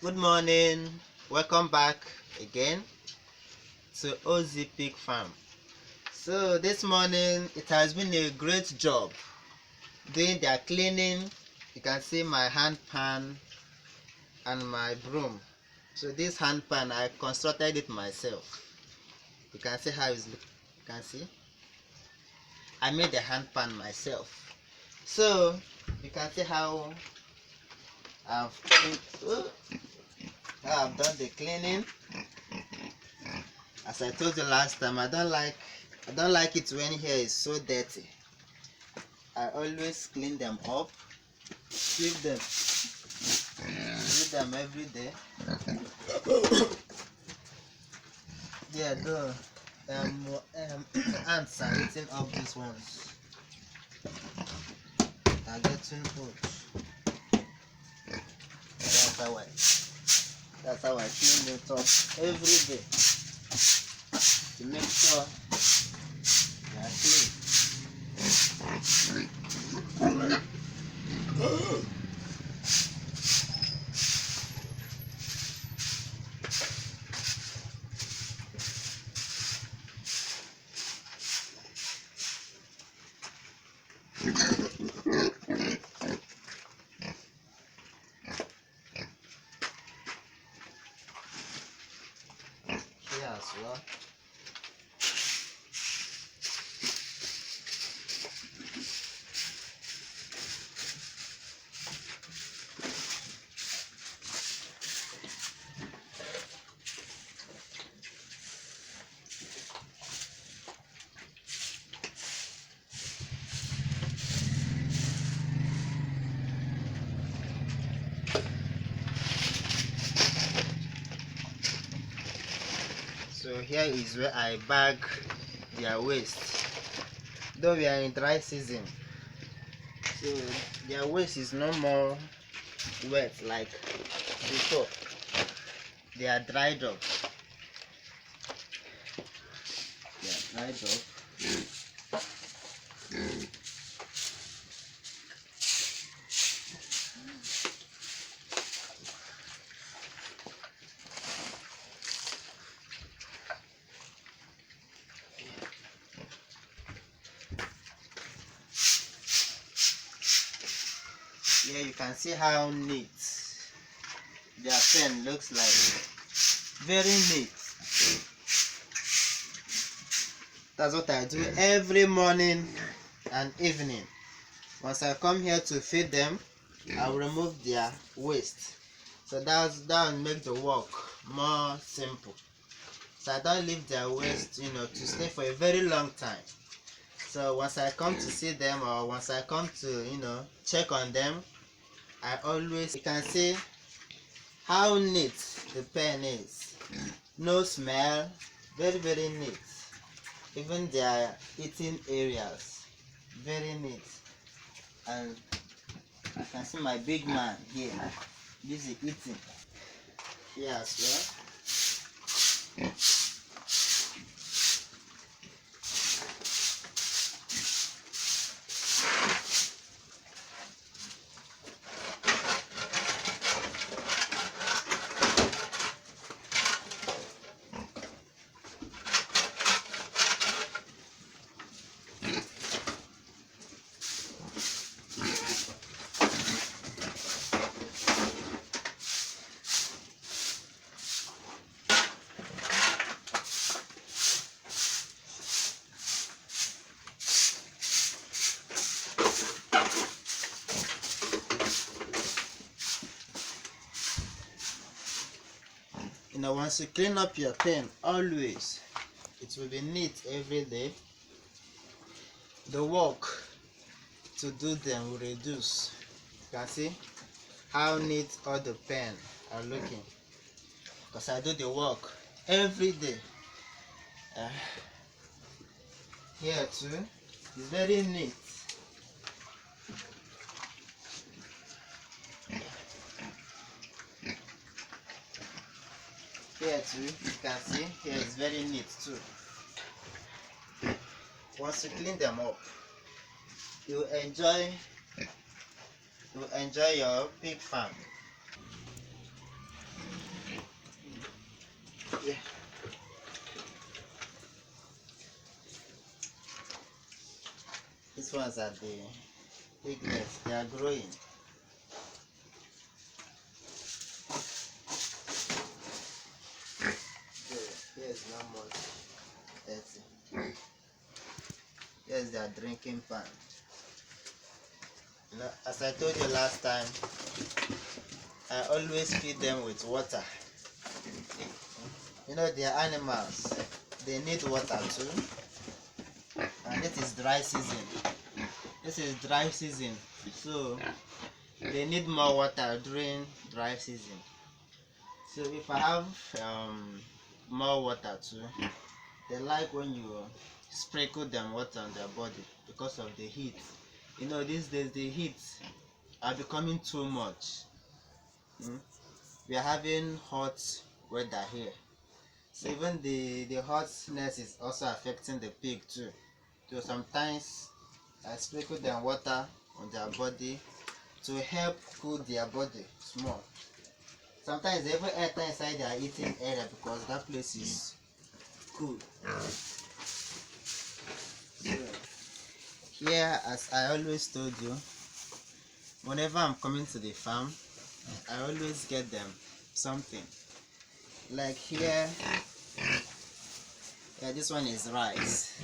Good morning, welcome back again to OZ Pig Farm. So this morning it has been a great job doing their cleaning. You can see my hand pan and my broom. So this hand pan I constructed it myself. You can see how it's look. You can see I made the hand pan myself. So you can see how I've how I've done the cleaning. As I told you last time, I don't like it when here is so dirty. I always clean them up, sweep them every day. Yeah, the ants are eating up these ones. They're getting old. That's how I clean it up every day to make sure they are clean. Here as well. So here is where I bag their waste. Though we are in dry season, so their waste is no more wet like before. They are dried up. Here you can see how neat their pen looks like. Very neat. That's what I do every morning and evening. Once I come here to feed them, I'll remove their waste. So that will make the work more simple. So I don't leave their waste, to stay for a very long time. So once I come to see them, or once I come to, check on them, I always, you can see how neat the pen is. No smell, very, very neat. Even their eating areas, very neat. And I can see my big man here, busy eating. Here as well. Once you clean up your pen, always it will be neat every day. The work to do them will reduce. You can see how neat all the pen are looking, because I do the work every day. Here too, it's very neat. Here too, you can see here is very neat too. Once you clean them up, you enjoy your pig farm. these ones are the piglets. They are growing. Here's not much dirty. Here's their drinking pan. You know, as I told you last time, I always feed them with water. You know, they are animals. They need water too. And this is dry season. This is dry season. So they need more water during dry season. So if I have more water too, they like when you sprinkle them water on their body because of the heat. You know, these days the heat are becoming too much. We are having hot weather here. So even the hotness is also affecting the pig too. So sometimes I sprinkle them water on their body to help cool their body small. Sometimes they even enter inside their eating area because that place is cool. So, here, as I always told you, whenever I'm coming to the farm, I always get them something. Like here, yeah, this one is rice,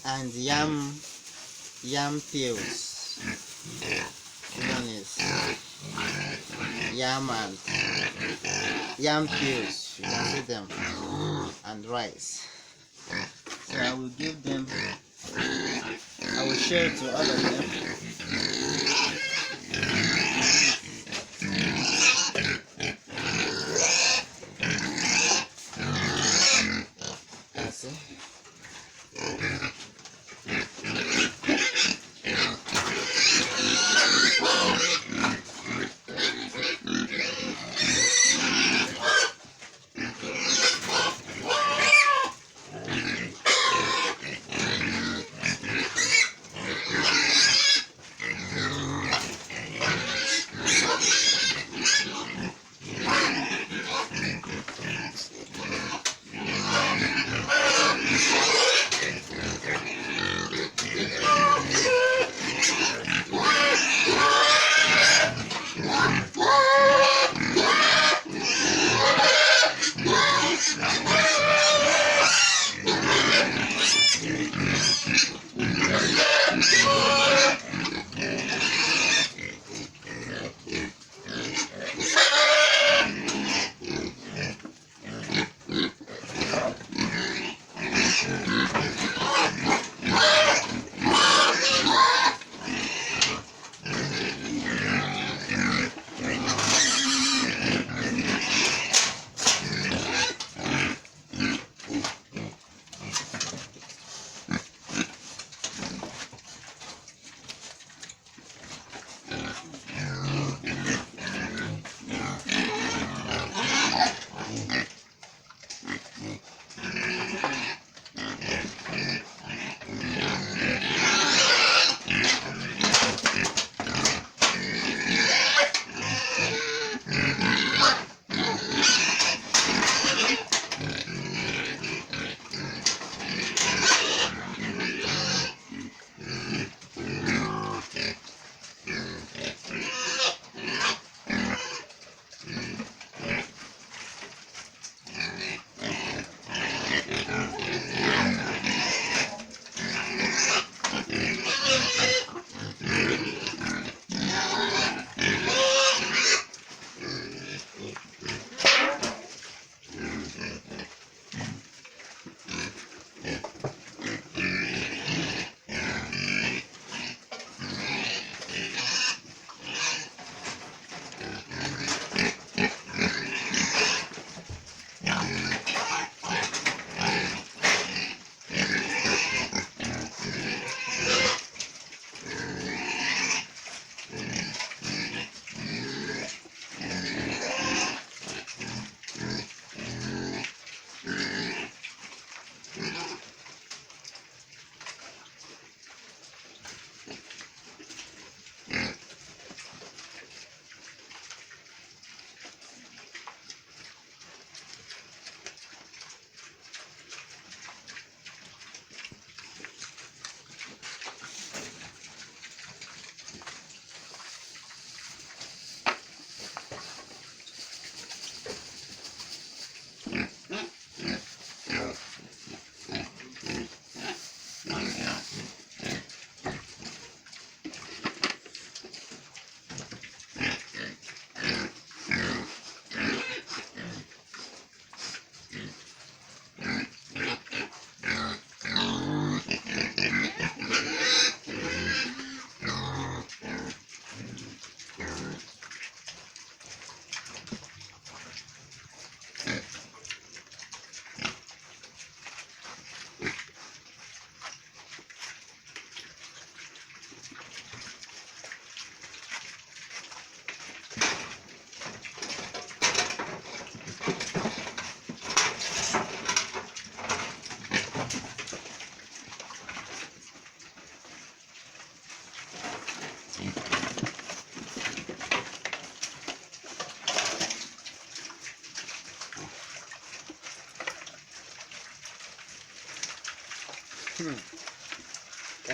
and yam peels. This one is yam peels. You can see them, and rice. So I will give them. I will share it to all of them. That's it.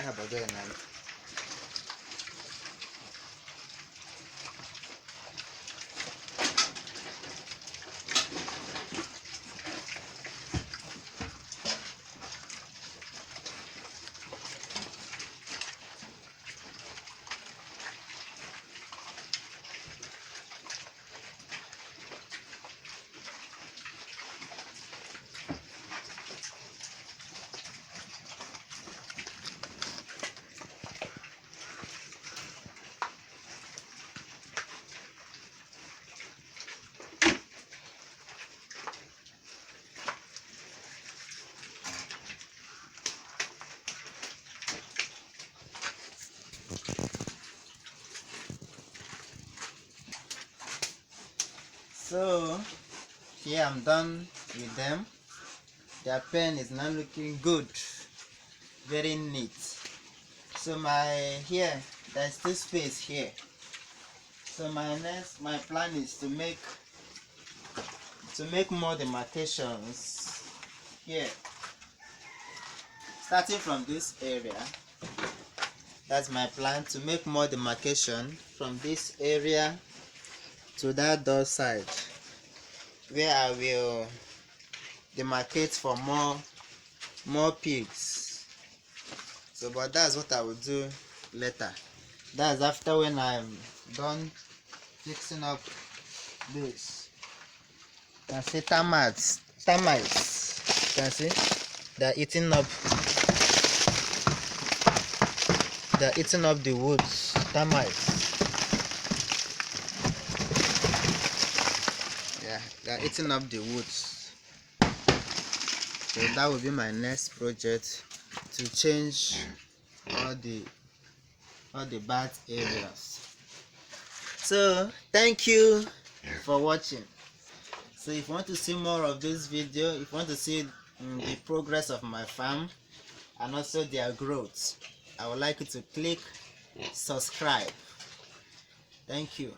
have a good night. So here I'm done with them. Their pen is now looking good, very neat. So here there's this space here. So my plan is to make more demarcations here, starting from this area. That's my plan, to make more demarcation from this area to that door side, where I will demarcate for more pigs. So but that's what I will do later. That's after when I'm done fixing up this. You can see termites. You can see they're eating up the woods. Termites. Yeah, they're eating up the woods. So that will be my next project, to change all the bad areas. So thank you for watching. So if you want to see more of this video, if you want to see the progress of my farm and also their growth, I would like you to click subscribe. Thank you.